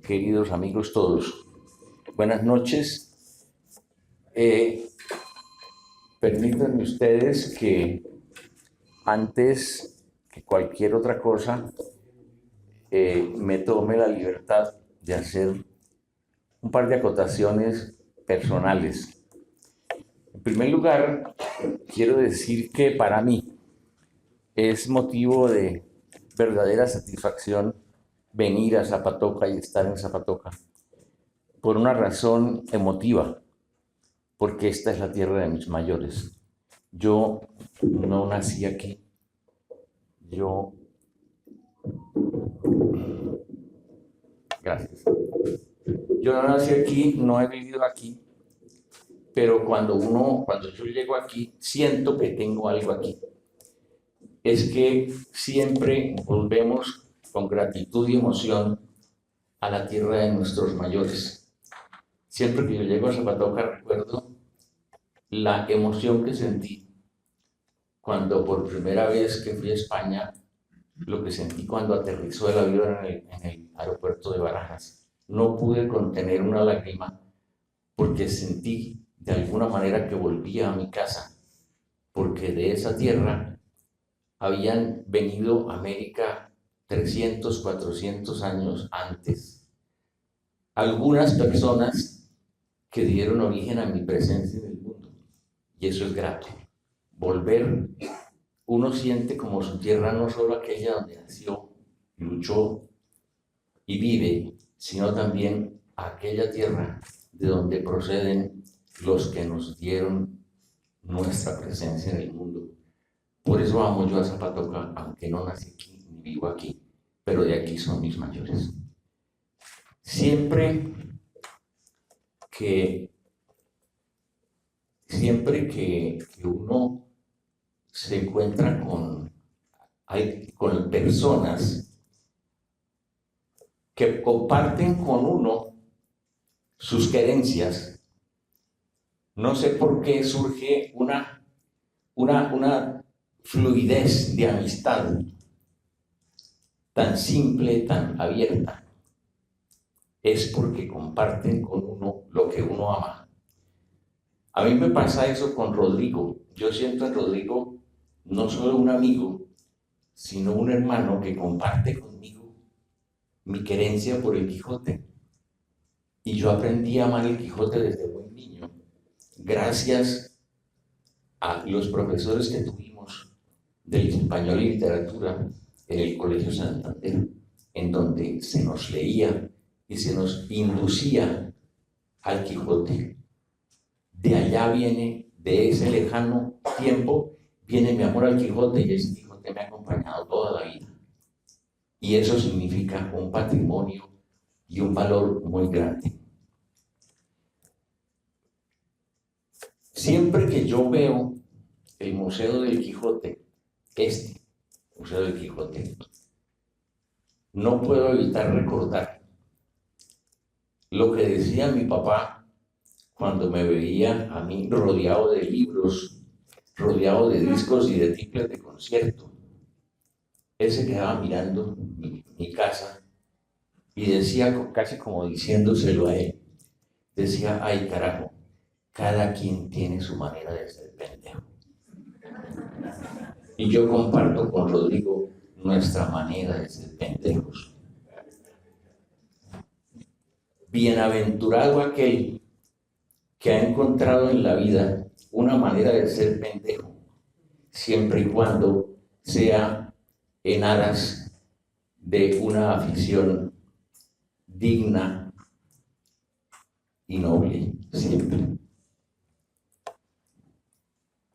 queridos amigos todos. Buenas noches. Permítanme ustedes que antes que cualquier otra cosa me tome la libertad de hacer un par de acotaciones personales. En primer lugar, quiero decir que para mí es motivo de verdadera satisfacción venir a Zapatoca y estar en Zapatoca por una razón emotiva, porque esta es la tierra de mis mayores. Yo no nací aquí, gracias. Yo no nací aquí, no he vivido aquí, pero cuando yo llego aquí, siento que tengo algo aquí. Es que siempre volvemos con gratitud y emoción a la tierra de nuestros mayores. Siempre que yo llego a Zapatoca recuerdo la emoción que sentí cuando por primera vez que fui a España, lo que sentí cuando aterrizó el avión en el aeropuerto de Barajas. No pude contener una lágrima porque sentí de alguna manera que volvía a mi casa, porque de esa tierra habían venido a América 300, 400 años antes algunas personas que dieron origen a mi presencia en el mundo. Y eso es grato. Volver, uno siente como su tierra no solo aquella donde nació, luchó y vive, sino también aquella tierra de donde proceden los que nos dieron nuestra presencia en el mundo. Por eso amo yo a Zapatoca, aunque no nací aquí ni vivo aquí, pero de aquí son mis mayores. Siempre que uno se encuentra con personas que comparten con uno sus querencias, no sé por qué surge una fluidez de amistad tan simple, tan abierta. Es porque comparten con uno lo que uno ama. A mí me pasa eso con Rodrigo. Yo siento en Rodrigo no solo un amigo, sino un hermano que comparte conmigo mi querencia por el Quijote. Y yo aprendí a amar el Quijote desde muy niño, gracias a los profesores que tuvimos del español y literatura en el Colegio Santander, en donde se nos leía y se nos inducía al Quijote. De allá viene, de ese lejano tiempo, viene mi amor al Quijote, y ese Quijote me ha acompañado toda la vida. Y eso significa un patrimonio y un valor muy grande. Siempre que yo veo el Museo del Quijote, este Museo del Quijote, no puedo evitar recordar lo que decía mi papá cuando me veía a mí rodeado de libros, rodeado de discos y de tiples de concierto. Él se quedaba mirando mi casa y decía, casi como diciéndoselo a él, decía: ay carajo, cada quien tiene su manera de ser pendejo. Y yo comparto con Rodrigo nuestra manera de ser pendejos. Bienaventurado aquel que ha encontrado en la vida una manera de ser pendejo, siempre y cuando sea en aras de una afición digna y noble, siempre.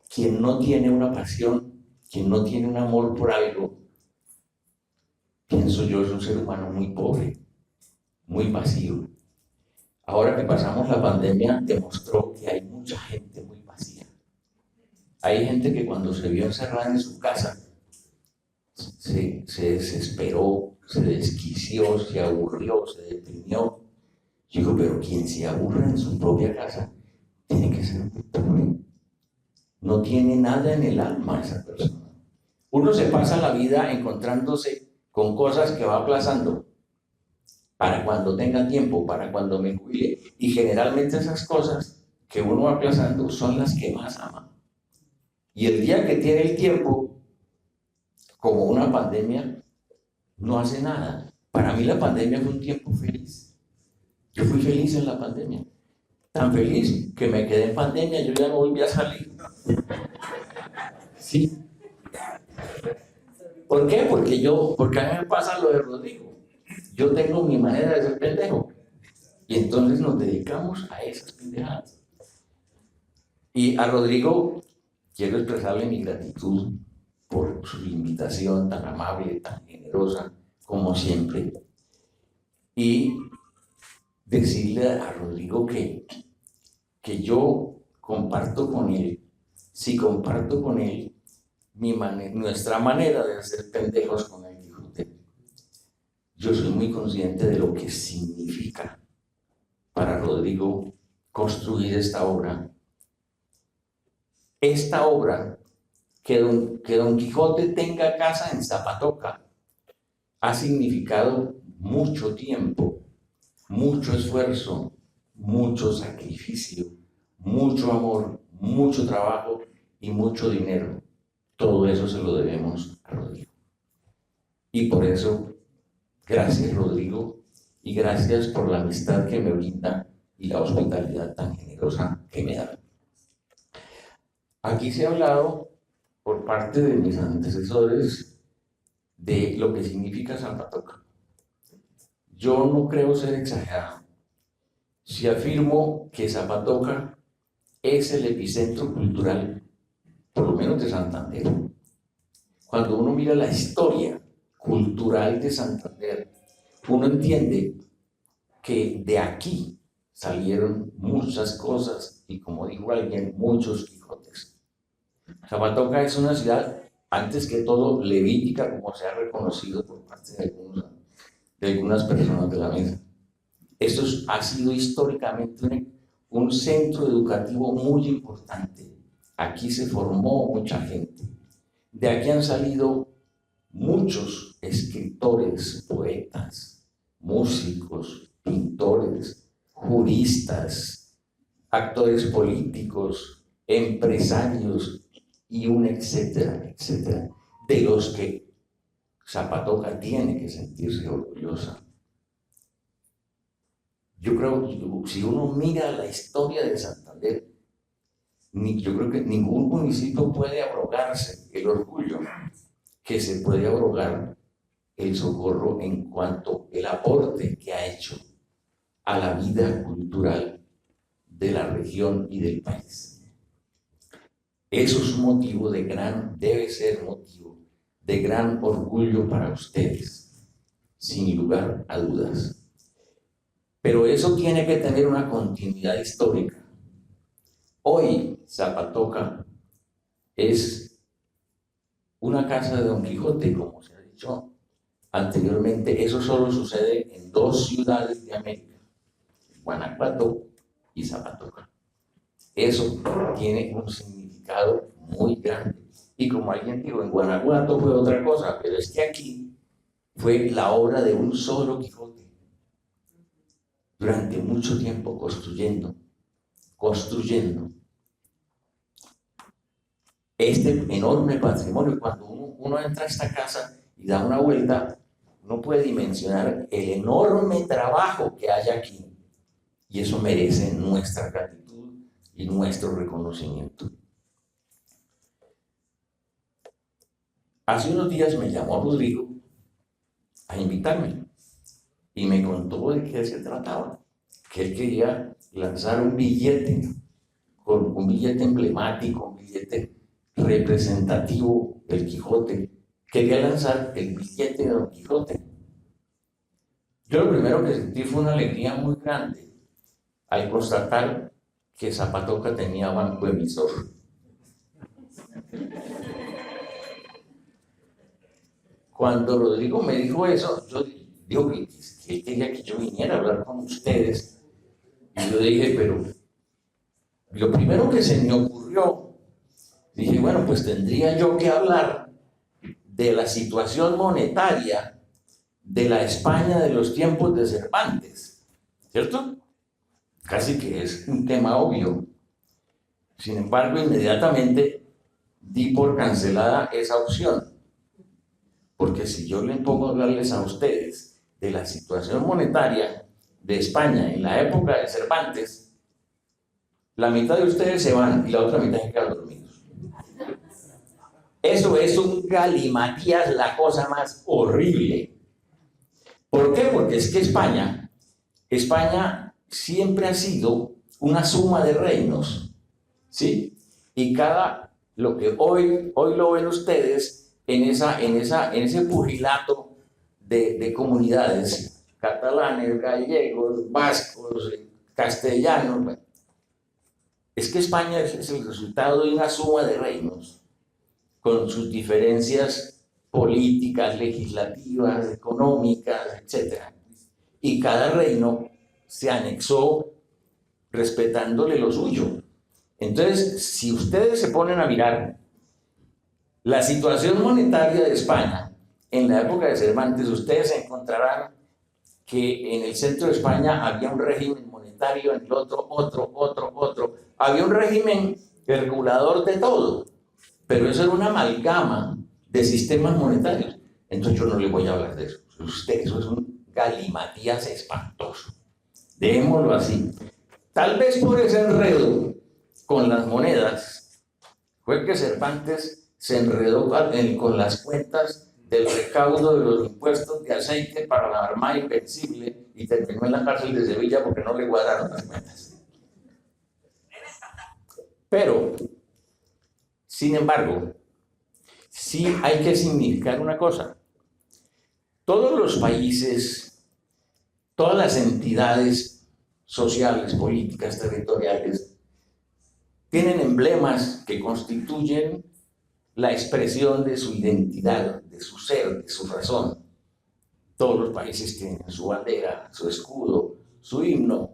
Quien no tiene una pasión, quien no tiene un amor por algo, pienso yo, es un ser humano muy pobre, muy vacío. Ahora que pasamos la pandemia, demostró que hay mucha gente muy vacía. Hay gente que cuando se vio encerrada en su casa, se desesperó, se desquició, se aburrió, se deprimió. Yo digo, pero quien se aburre en su propia casa tiene que ser muy pobre. No tiene nada en el alma esa persona. Uno se pasa la vida encontrándose con cosas que va aplazando. para cuando tenga tiempo, para cuando me jubile. Y generalmente esas cosas que uno va aplazando son las que más ama. Y el día que tiene el tiempo, como una pandemia, no hace nada. Para mí la pandemia fue un tiempo feliz. Yo fui feliz en la pandemia. Tan feliz que me quedé en pandemia, yo ya no volví a salir. Sí. ¿Por qué? Porque a mí me pasa lo de Rodrigo. Yo tengo mi manera de ser pendejo. Y entonces nos dedicamos a esas pendejadas. Y a Rodrigo quiero expresarle mi gratitud por su invitación tan amable, tan generosa, como siempre. Y decirle a Rodrigo que yo comparto con él, si comparto con él nuestra manera de hacer pendejos con el Quijote, yo soy muy consciente de lo que significa para Rodrigo construir esta obra. Esta obra, que Don Quijote tenga casa en Zapatoca, ha significado mucho tiempo, mucho esfuerzo, mucho sacrificio, mucho amor, mucho trabajo y mucho dinero. Todo eso se lo debemos a Rodrigo. Y por eso, gracias Rodrigo, y gracias por la amistad que me brinda y la hospitalidad tan generosa que me da. Aquí se ha hablado por parte de mis antecesores de lo que significa Zapatoca. Yo no creo ser exagerado si afirmo que Zapatoca es el epicentro cultural, por lo menos de Santander. Cuando uno mira la historia cultural de Santander, uno entiende que de aquí salieron muchas cosas y, como dijo alguien, muchos Quijotes. Zapatoca es una ciudad, antes que todo, levítica, como se ha reconocido por parte de algunas personas de la mesa. Esto ha sido históricamente un centro educativo muy importante. Aquí se formó mucha gente. De aquí han salido muchos escritores, poetas, músicos, pintores, juristas, actores políticos, empresarios y un etcétera, etcétera, de los que Zapatoca tiene que sentirse orgullosa. Yo creo que si uno mira la historia de Santander, yo creo que ningún municipio puede abrogarse el orgullo que se puede abrogar el Socorro en cuanto al aporte que ha hecho a la vida cultural de la región y del país. Eso es un motivo debe ser motivo de gran orgullo para ustedes, sin lugar a dudas. Pero eso tiene que tener una continuidad histórica. Hoy Zapatoca es una casa de Don Quijote, como se ha dicho anteriormente. Eso solo sucede en 2 ciudades de América, Guanajuato y Zapatoca. Eso tiene un significado muy grande. Y como alguien dijo, en Guanajuato fue otra cosa, pero es que aquí fue la obra de un solo Quijote, durante mucho tiempo construyendo este enorme patrimonio. Cuando uno entra a esta casa y da una vuelta, uno puede dimensionar el enorme trabajo que hay aquí, y eso merece nuestra gratitud y nuestro reconocimiento. Hace unos días me llamó Rodrigo a invitarme y me contó de qué se trataba, que él quería lanzar un billete, con un billete emblemático, un billete representativo del Quijote. Quería lanzar el billete de Don Quijote. Yo lo primero que sentí fue una alegría muy grande al constatar que Zapatoca tenía banco emisor. Cuando Rodrigo me dijo eso, yo digo que él quería que yo viniera a hablar con ustedes. Y yo dije, pero lo primero que se me ocurrió, dije, bueno, pues tendría yo que hablar de la situación monetaria de la España de los tiempos de Cervantes, ¿cierto? Casi que es un tema obvio. Sin embargo, inmediatamente di por cancelada esa opción, porque si yo le pongo a hablarles a ustedes de la situación monetaria de España en la época de Cervantes, la mitad de ustedes se van y la otra mitad se quedan dormidos. Eso es un galimatías, la cosa más horrible. ¿Por qué? Porque es que España siempre ha sido una suma de reinos, ¿sí? Y lo que hoy lo ven ustedes en ese pugilato de comunidades, catalanes, gallegos, vascos, castellanos. Bueno, es que España es el resultado de una suma de reinos, con sus diferencias políticas, legislativas, económicas, etc. Y cada reino se anexó respetándole lo suyo. Entonces, si ustedes se ponen a mirar la situación monetaria de España en la época de Cervantes, ustedes encontrarán que en el centro de España había un régimen monetario, en el otro. Había un régimen regulador de todo, pero eso era una amalgama de sistemas monetarios. Entonces yo no les voy a hablar de eso. Eso es un galimatías espantoso. Dejémoslo así. Tal vez por ese enredo con las monedas fue que Cervantes se enredó con las cuentas del recaudo de los impuestos de aceite para la Armada Invencible y terminó en la cárcel de Sevilla porque no le guardaron las cuentas. Pero, sin embargo, sí hay que significar una cosa. Todos los países, todas las entidades sociales, políticas, territoriales, tienen emblemas que constituyen la expresión de su identidad, de su ser, de su razón. Todos los países tienen su bandera, su escudo, su himno.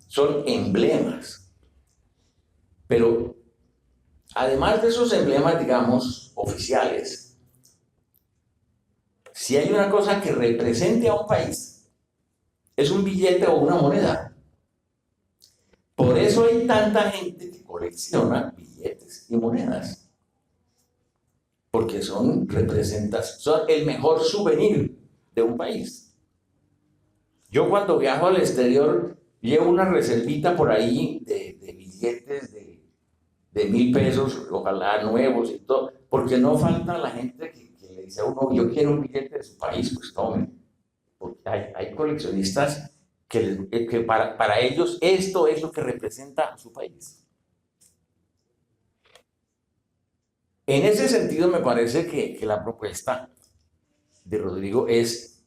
Son emblemas. Pero, además de esos emblemas, digamos, oficiales, si hay una cosa que represente a un país, es un billete o una moneda. Por eso hay tanta gente que colecciona billetes y monedas. Porque son el mejor souvenir de un país. Yo cuando viajo al exterior llevo una reservita por ahí de billetes de 1.000 pesos, ojalá nuevos y todo, porque no falta la gente que le dice a uno, yo quiero un billete de su país, pues tome. Porque hay coleccionistas que para ellos esto es lo que representa a su país. En ese sentido me parece que la propuesta de Rodrigo es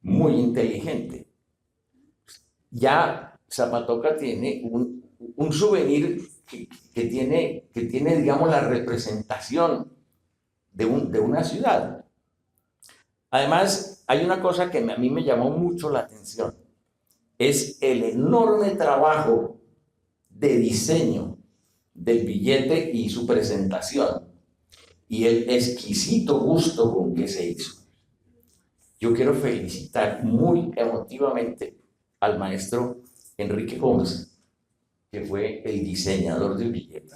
muy inteligente. Ya Zapatoca tiene un souvenir que tiene, digamos, la representación de una ciudad. Además, hay una cosa que a mí me llamó mucho la atención. Es el enorme trabajo de diseño del billete y su presentación, y el exquisito gusto con que se hizo. Yo quiero felicitar muy emotivamente al maestro Enrique Gómez, que fue el diseñador del billete.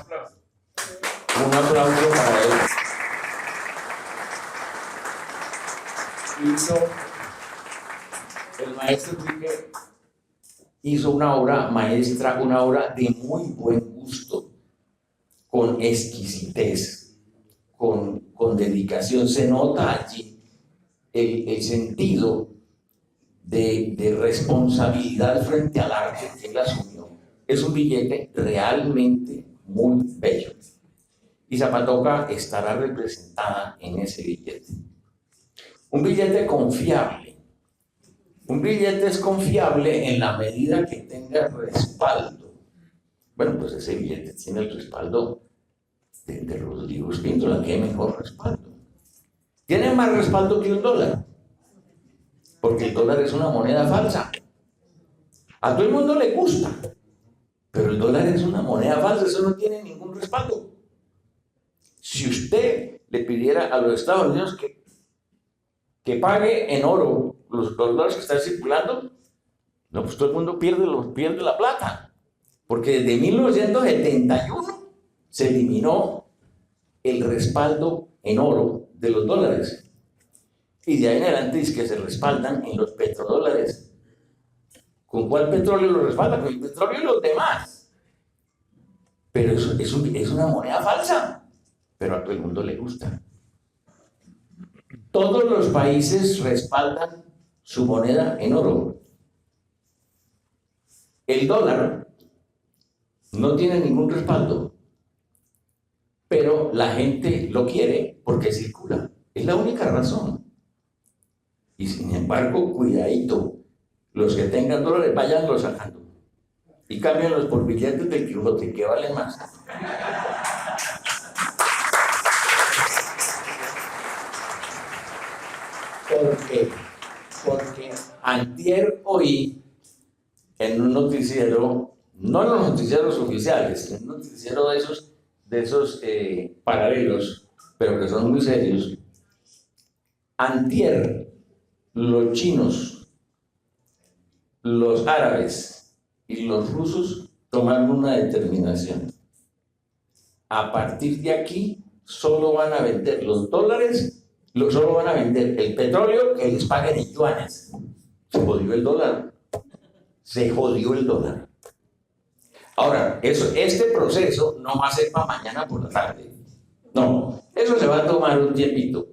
Un aplauso para él. El maestro Enrique hizo una obra maestra, una obra de muy buen gusto, con exquisitez, con dedicación. Se nota allí el sentido de responsabilidad frente al arte que él asumió. Es un billete realmente muy bello. Y Zapatoca estará representada en ese billete. Un billete confiable. Un billete es confiable en la medida que tenga respaldo. Bueno, pues ese billete tiene el respaldo de Rodrigo Espíndola, que mejor respaldo. Tiene más respaldo que un dólar, porque el dólar es una moneda falsa. A todo el mundo le gusta, pero el dólar es una moneda falsa, eso no tiene ningún respaldo. Si usted le pidiera a los Estados Unidos que pague en oro los dólares que están circulando, no, pues todo el mundo pierde la plata. Porque desde 1971 se eliminó el respaldo en oro de los dólares. Y de ahí en adelante es que se respaldan en los petrodólares. ¿Con cuál petróleo lo respaldan? Con el petróleo y los demás. Pero eso es una moneda falsa. Pero a todo el mundo le gusta. Todos los países respaldan su moneda en oro. El dólar no tiene ningún respaldo, pero la gente lo quiere porque circula. Es la única razón. Y sin embargo, cuidadito, los que tengan dólares váyanlos sacando y cámbianlos por billetes del Quijote, que valen más. Porque antier oí en un noticiero, no en los noticieros oficiales, en un noticiero de esos paralelos, pero que son muy serios, antier los chinos, los árabes y los rusos tomaron una determinación. A partir de aquí solo van a vender los dólares, solo van a vender el petróleo que les paguen en yuanes. Se jodió el dólar. Se jodió el dólar. Ahora, este proceso no va a ser para mañana por la tarde. No, eso se va a tomar un tiempito.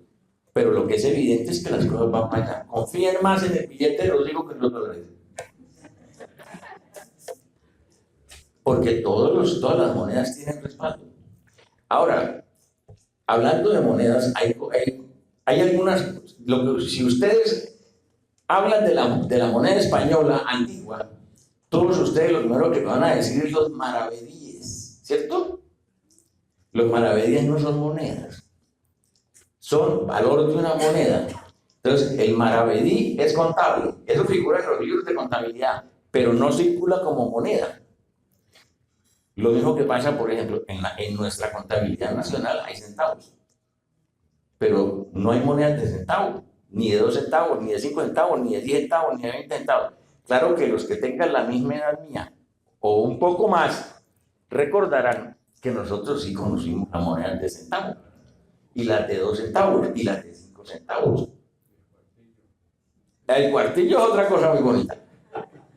Pero lo que es evidente es que las cosas van para allá. Confíen más en el billete, los digo, que en los dólares. Porque todas las monedas tienen respaldo. Ahora, hablando de monedas, hay algunas, si ustedes hablan de la moneda española antigua, todos ustedes lo primero que van a decir es los maravedíes, ¿cierto? Los maravedíes no son monedas, son valor de una moneda. Entonces, el maravedí es contable, eso figura en los libros de contabilidad, pero no circula como moneda. Lo mismo que pasa, por ejemplo, en nuestra contabilidad nacional hay centavos, pero no hay monedas de centavo, ni de 2 centavos, ni de 5 centavos, ni de 10 centavos, ni de 20 centavos. Claro que los que tengan la misma edad mía, o un poco más, recordarán que nosotros sí conocimos las monedas de centavo, y las de 2 centavos, y las de 5 centavos. El cuartillo es otra cosa muy bonita.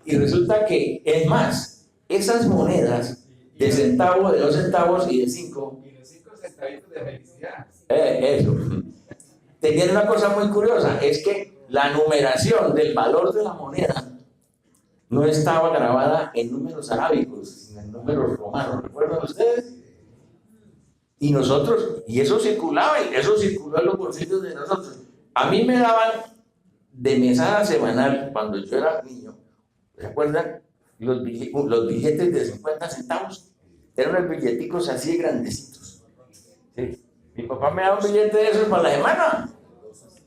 Y resulta que, es más, esas monedas de centavo, de 2 centavos y de 5. Y los 5 centavitos de felicidad. Eso. Tenían una cosa muy curiosa, es que la numeración del valor de la moneda no estaba grabada en números arábicos, sino en números romanos. ¿Recuerdan ustedes? Y nosotros, y eso circulaba, y eso circuló en los bolsillos de nosotros. A mí me daban de mesada semanal, cuando yo era niño, ¿se acuerdan? Los billetes de 50 centavos eran unos billeticos así grandecitos. Sí. Mi papá me daba un billete de esos para la semana.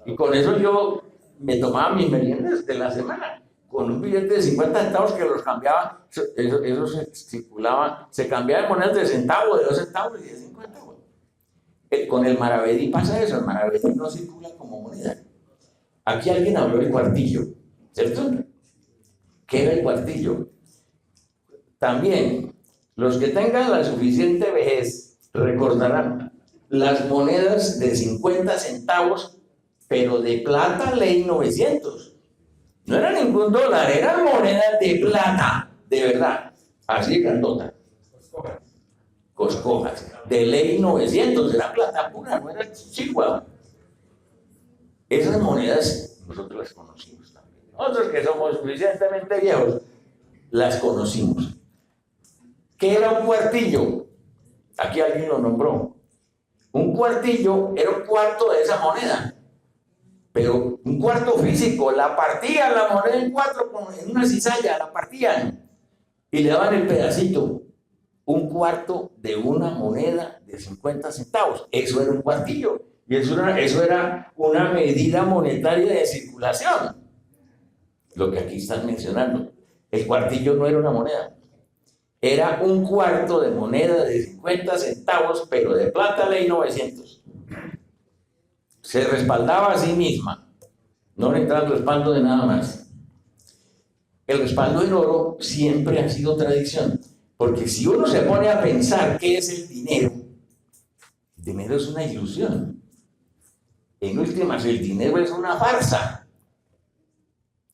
Y con eso yo me tomaba mis meriendas de la semana. Con un billete de 50 centavos que los cambiaba, eso se circulaba, se cambiaba de monedas de centavo, de 2 centavos y de 50 centavos. Con el maravedí pasa eso, el maravedí no circula como moneda. Aquí alguien habló del cuartillo, ¿cierto? ¿Qué era el cuartillo? También, los que tengan la suficiente vejez recordarán las monedas de 50 centavos, pero de plata ley 900. No era ningún dólar, eran monedas de plata, de verdad, así de grandota. Coscojas, de ley 900, era plata pura, no era chihuahua. Esas monedas nosotros las conocimos también. Nosotros que somos suficientemente viejos, las conocimos. ¿Qué era un cuartillo? Aquí alguien lo nombró. Un cuartillo era un cuarto de esa moneda, pero un cuarto físico. La partían la moneda en 4 en una cizalla, la partían y le daban el pedacito. Un cuarto de una moneda de 50 centavos. Eso era un cuartillo. Y eso era una medida monetaria de circulación. Lo que aquí están mencionando. El cuartillo no era una moneda. Era un cuarto de moneda de 50 centavos, pero de plata ley 900. Se respaldaba a sí misma. No necesitas el respaldo de nada más. El respaldo en oro siempre ha sido tradición, porque si uno se pone a pensar qué es el dinero es una ilusión. En últimas, el dinero es una farsa.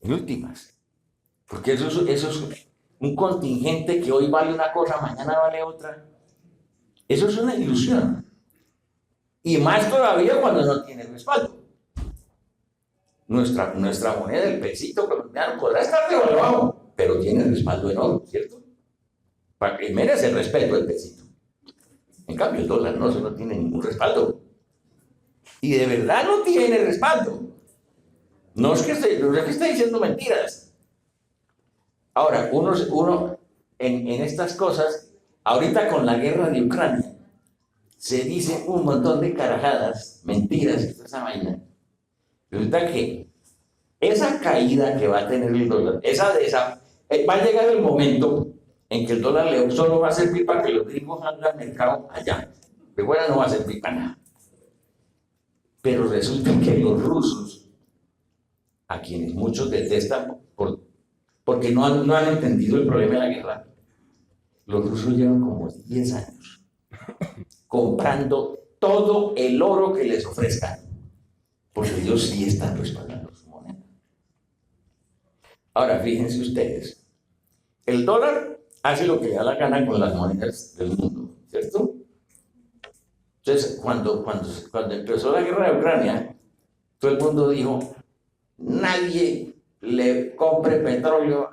En últimas. Porque eso es un contingente que hoy vale una cosa, mañana vale otra. Eso es una ilusión. Y más todavía cuando no tiene respaldo. Nuestra moneda, el pesito colombiano, podrá estar devaluado, pero tiene respaldo en oro, ¿cierto? Para que merece el respeto el pesito. En cambio, el dólar no tiene ningún respaldo. Y de verdad no tiene respaldo. No es que esté diciendo mentiras. Ahora, uno en estas cosas, ahorita con la guerra de Ucrania, se dicen un montón de carajadas, mentiras, esa vaina. Resulta que esa caída que va a tener el dólar, va a llegar el momento en que el dólar solo va a servir para que los gringos hagan al mercado allá. De fuera no va a servir para nada. Pero resulta que los rusos, a quienes muchos detestan porque no han entendido el problema de la guerra, los rusos llevan como 10 años comprando todo el oro que les ofrezcan, porque ellos sí están respaldando su moneda. Ahora, fíjense ustedes, el dólar hace lo que le da la gana con las monedas del mundo, ¿cierto? Entonces, cuando empezó la guerra de Ucrania, todo el mundo dijo, nadie le compre petróleo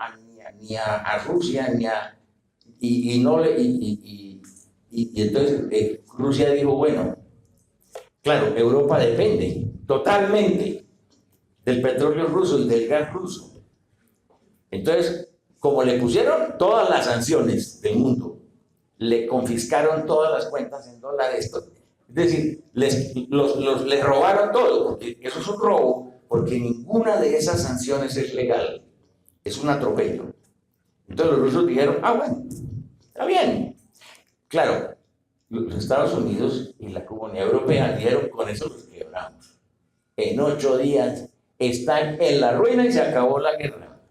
ni a Rusia, y entonces Rusia dijo, bueno, claro, Europa depende totalmente del petróleo ruso y del gas ruso. Entonces, como le pusieron todas las sanciones del mundo, le confiscaron todas las cuentas en dólares, es decir, les robaron todo, porque eso es un robo, porque ninguna de esas sanciones es legal, es un atropello. Entonces los rusos dijeron, bueno, está bien. Claro, los Estados Unidos y la Comunidad Europea dijeron, con eso los quebramos. En 8 días están en la ruina y se acabó la guerra.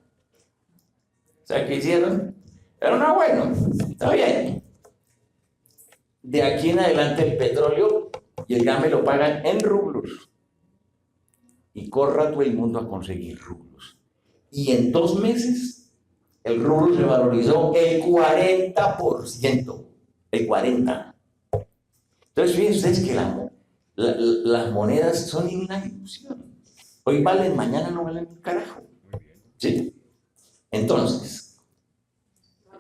¿Saben qué hicieron? Pero no, bueno, está bien. De aquí en adelante el petróleo y el gas me lo pagan en rublos. Y corra todo el mundo a conseguir rublos. Y en 2 meses el rublo se valorizó el 40%. El 40%. Entonces fíjense ustedes que las monedas son una ilusión. Hoy valen, mañana no valen un carajo. ¿Sí? Entonces,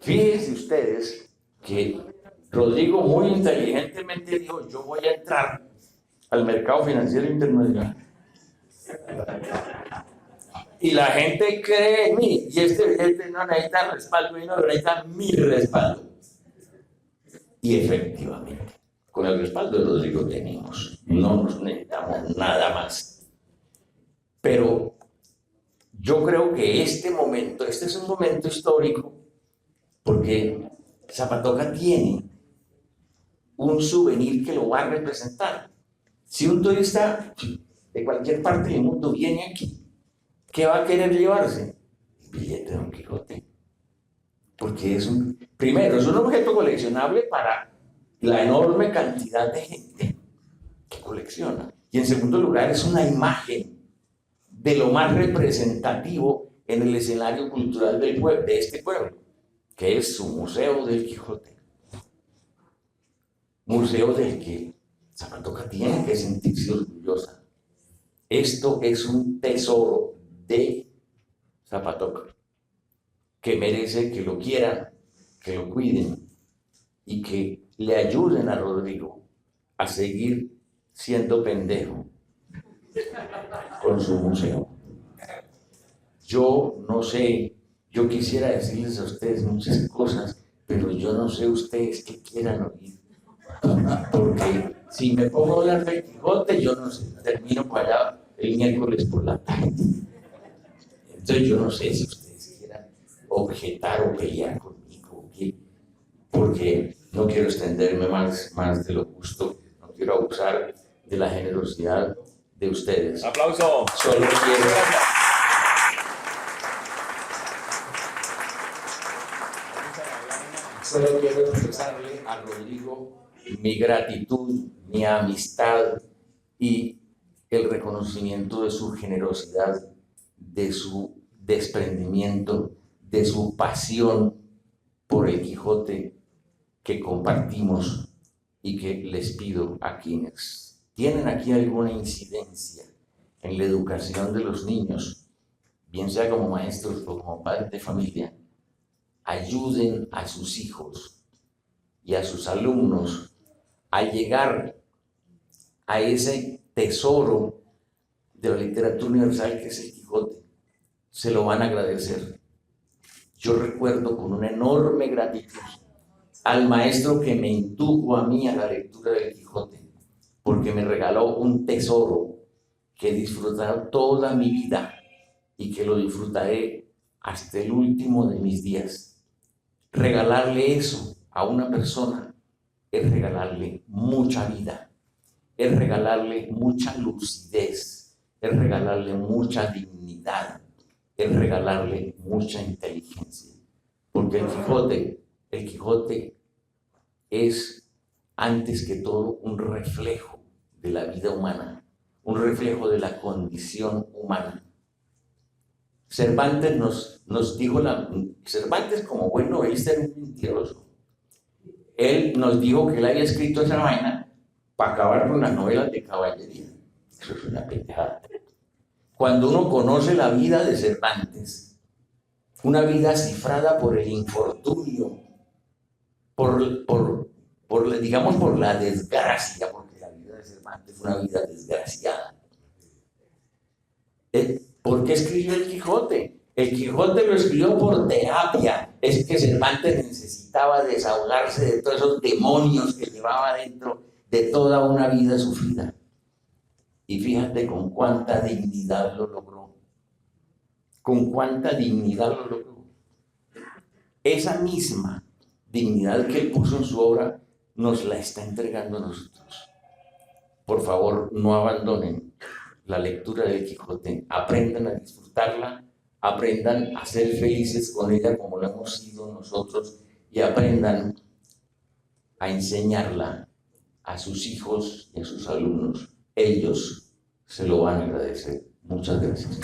fíjense ustedes que Rodrigo muy inteligentemente dijo, yo voy a entrar al mercado financiero internacional. Y la gente cree en mí, y este no necesita respaldo, y no necesita mi respaldo. Y efectivamente, con el respaldo de Rodrigo tenemos, no nos necesitamos nada más. Pero yo creo que este es un momento histórico, porque Zapatoca tiene un souvenir que lo va a representar. Si un turista de cualquier parte del mundo viene aquí, ¿qué va a querer llevarse? El billete de Don Quijote. Porque primero, es un objeto coleccionable para la enorme cantidad de gente que colecciona. Y en segundo lugar, es una imagen de lo más representativo en el escenario cultural de este pueblo, que es su Museo del Quijote. Museo del que Zapatoca tiene que sentirse orgullosa. Esto es un tesoro de Zapatoca, que merece que lo quieran, que lo cuiden y que le ayuden a Rodrigo a seguir siendo pendejo con su museo. Yo no sé, yo quisiera decirles a ustedes muchas cosas, pero yo no sé ustedes qué quieran oír. Porque si me pongo a hablar del Quijote, yo no sé, termino para allá el miércoles por la tarde. Entonces yo no sé si ustedes quieran objetar o pelear conmigo, porque no quiero extenderme más de lo justo, no quiero abusar de la generosidad de ustedes. Aplauso. Solo quiero expresarle a Rodrigo mi gratitud, mi amistad y el reconocimiento de su generosidad, de su desprendimiento, de su pasión por el Quijote que compartimos y que les pido a quienes tienen aquí alguna incidencia en la educación de los niños, bien sea como maestros o como padres de familia, ayuden a sus hijos y a sus alumnos a llegar a ese tesoro de la literatura universal que es el Quijote. Se lo van a agradecer. Yo recuerdo con una enorme gratitud al maestro que me indujo a mí a la lectura del Quijote, porque me regaló un tesoro que he disfrutado toda mi vida y que lo disfrutaré hasta el último de mis días. Regalarle eso a una persona es regalarle mucha vida, es regalarle mucha lucidez, es regalarle mucha dignidad, es regalarle mucha inteligencia. Porque el Quijote es antes que todo un reflejo de la vida humana, un reflejo de la condición humana. Cervantes nos dijo, Cervantes como buen novelista era un mentiroso. Él nos dijo que él había escrito esa vaina para acabar con las novelas de caballería. Eso es una pendejada. Cuando uno conoce la vida de Cervantes, una vida cifrada por el infortunio, digamos por la desgracia, porque la vida de Cervantes fue una vida desgraciada. ¿Por qué escribió el Quijote? El Quijote lo escribió por terapia. Es que Cervantes necesitaba desahogarse de todos esos demonios que llevaba dentro de toda una vida sufrida. Y fíjate con cuánta dignidad lo logró. Con cuánta dignidad lo logró. Esa misma dignidad que él puso en su obra nos la está entregando a nosotros. Por favor, no abandonen la lectura del Quijote, aprendan a disfrutarla, aprendan a ser felices con ella como lo hemos sido nosotros y aprendan a enseñarla a sus hijos y a sus alumnos. Ellos se lo van a agradecer. Muchas gracias.